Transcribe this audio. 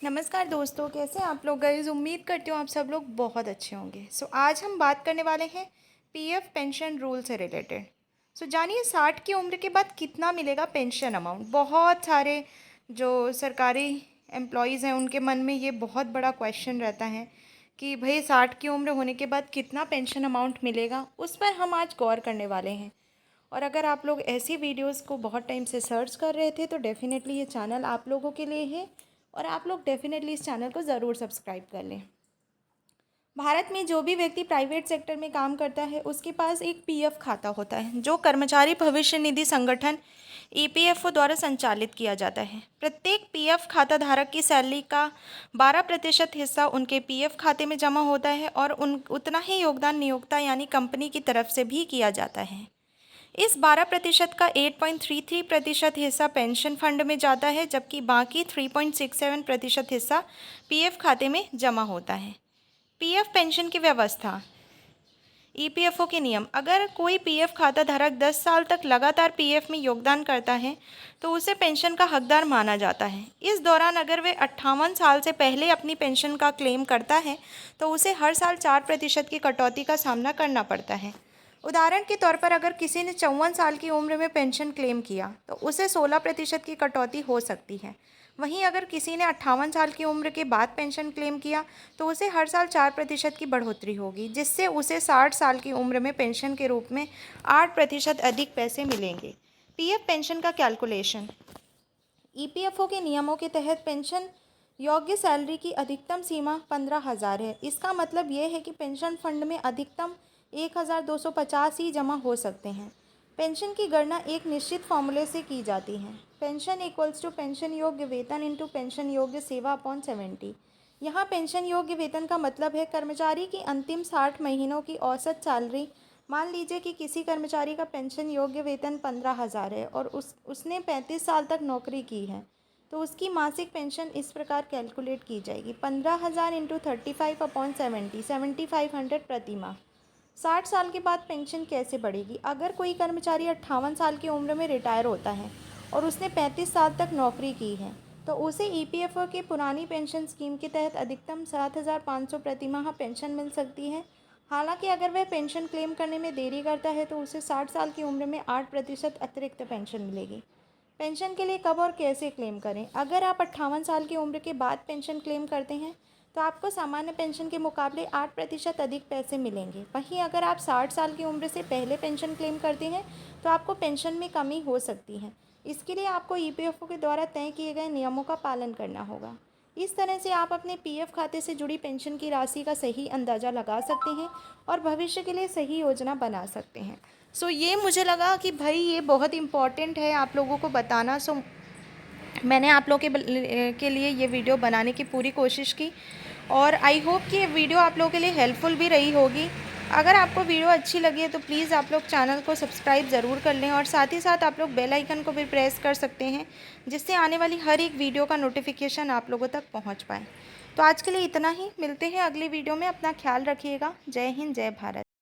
नमस्कार दोस्तों, कैसे हैं आप लोग। गाइस उम्मीद करती हूँ आप सब लोग बहुत अच्छे होंगे। आज हम बात करने वाले हैं पीएफ पेंशन रूल से रिलेटेड। जानिए 60 की उम्र के बाद कितना मिलेगा पेंशन अमाउंट। बहुत सारे जो सरकारी एम्प्लॉयज़ हैं उनके मन में ये बहुत बड़ा क्वेश्चन रहता है कि भाई 60 की उम्र होने के बाद कितना पेंशन अमाउंट मिलेगा। उस पर हम आज गौर करने वाले हैं। और अगर आप लोग ऐसी वीडियोस को बहुत टाइम से सर्च कर रहे थे तो डेफ़िनेटली ये चैनल आप लोगों के लिए है और आप लोग डेफ़िनेटली इस चैनल को ज़रूर सब्सक्राइब कर लें। भारत में जो भी व्यक्ति प्राइवेट सेक्टर में काम करता है उसके पास एक पीएफ खाता होता है जो कर्मचारी भविष्य निधि संगठन ईपीएफओ द्वारा संचालित किया जाता है। प्रत्येक पीएफ खाता धारक की सैलरी का 12% हिस्सा उनके पीएफ खाते में जमा होता है और उतना ही योगदान नियोक्ता यानी कंपनी की तरफ से भी किया जाता है। इस 12% का 8.33% हिस्सा पेंशन फंड में जाता है जबकि बाकी 3.67% हिस्सा पीएफ खाते में जमा होता है। पीएफ पेंशन की व्यवस्था। ईपीएफओ के नियम। अगर कोई पीएफ खाता धारक 10 साल तक लगातार पीएफ में योगदान करता है तो उसे पेंशन का हकदार माना जाता है। इस दौरान अगर वे 58 साल से पहले अपनी पेंशन का क्लेम करता है तो उसे हर साल 4% की कटौती का सामना करना पड़ता है। उदाहरण के तौर पर अगर किसी ने 54 साल की उम्र में पेंशन क्लेम किया तो उसे 16% की कटौती हो सकती है। वहीं अगर किसी ने 58 साल की उम्र के बाद पेंशन क्लेम किया तो उसे हर साल 4% की बढ़ोतरी होगी, जिससे उसे 60 साल की उम्र में पेंशन के रूप में 8% अधिक पैसे मिलेंगे। पीएफ पेंशन का कैलकुलेशन। ईपीएफओ के नियमों के तहत पेंशन योग्य सैलरी की अधिकतम सीमा 15,000 है। इसका मतलब ये है कि पेंशन फंड में अधिकतम 1,250 ही जमा हो सकते हैं। पेंशन की गणना एक निश्चित फॉर्मूले से की जाती है। पेंशन इक्वल्स टू पेंशन योग्य वेतन इंटू पेंशन योग्य सेवा अपॉन 70। यहाँ पेंशन योग्य वेतन का मतलब है कर्मचारी की अंतिम 60 महीनों की औसत सैलरी। मान लीजिए कि किसी कर्मचारी का पेंशन योग्य वेतन 15,000 है और उसने 35 साल तक नौकरी की है तो उसकी मासिक पेंशन इस प्रकार कैलकुलेट की जाएगी। 15,000 इंटू 35 अपॉन 70, 7,500 प्रति माह। 60 साल के बाद पेंशन कैसे बढ़ेगी। अगर कोई कर्मचारी 58 साल की उम्र में रिटायर होता है और उसने 35 साल तक नौकरी की है तो उसे ईपीएफओ की पुरानी पेंशन स्कीम के तहत अधिकतम 7,500 प्रति माह पेंशन मिल सकती है। हालांकि अगर वह पेंशन क्लेम करने में देरी करता है तो उसे 60 साल की उम्र में 8% अतिरिक्त पेंशन मिलेगी। पेंशन के लिए कब और कैसे क्लेम करें। अगर आप 58 साल की उम्र के बाद पेंशन क्लेम करते हैं तो आपको सामान्य पेंशन के मुकाबले 8% अधिक पैसे मिलेंगे। वहीं अगर आप 60 साल की उम्र से पहले पेंशन क्लेम करते हैं तो आपको पेंशन में कमी हो सकती है। इसके लिए आपको ईपीएफओ के द्वारा तय किए गए नियमों का पालन करना होगा। इस तरह से आप अपने पीएफ खाते से जुड़ी पेंशन की राशि का सही अंदाज़ा लगा सकते हैं और भविष्य के लिए सही योजना बना सकते हैं। ये मुझे लगा कि भाई ये बहुत इम्पॉर्टेंट है आप लोगों को बताना। मैंने आप लोगों के लिए ये वीडियो बनाने की पूरी कोशिश की और आई होप कि ये वीडियो आप लोगों के लिए हेल्पफुल भी रही होगी। अगर आपको वीडियो अच्छी लगी है तो प्लीज़ आप लोग चैनल को सब्सक्राइब ज़रूर कर लें और साथ ही साथ आप लोग बेल आइकन को भी प्रेस कर सकते हैं जिससे आने वाली हर एक वीडियो का नोटिफिकेशन आप लोगों तक पहुंच पाए। तो आज के लिए इतना ही। मिलते हैं अगली वीडियो में। अपना ख्याल रखिएगा। जय हिंद, जय भारत।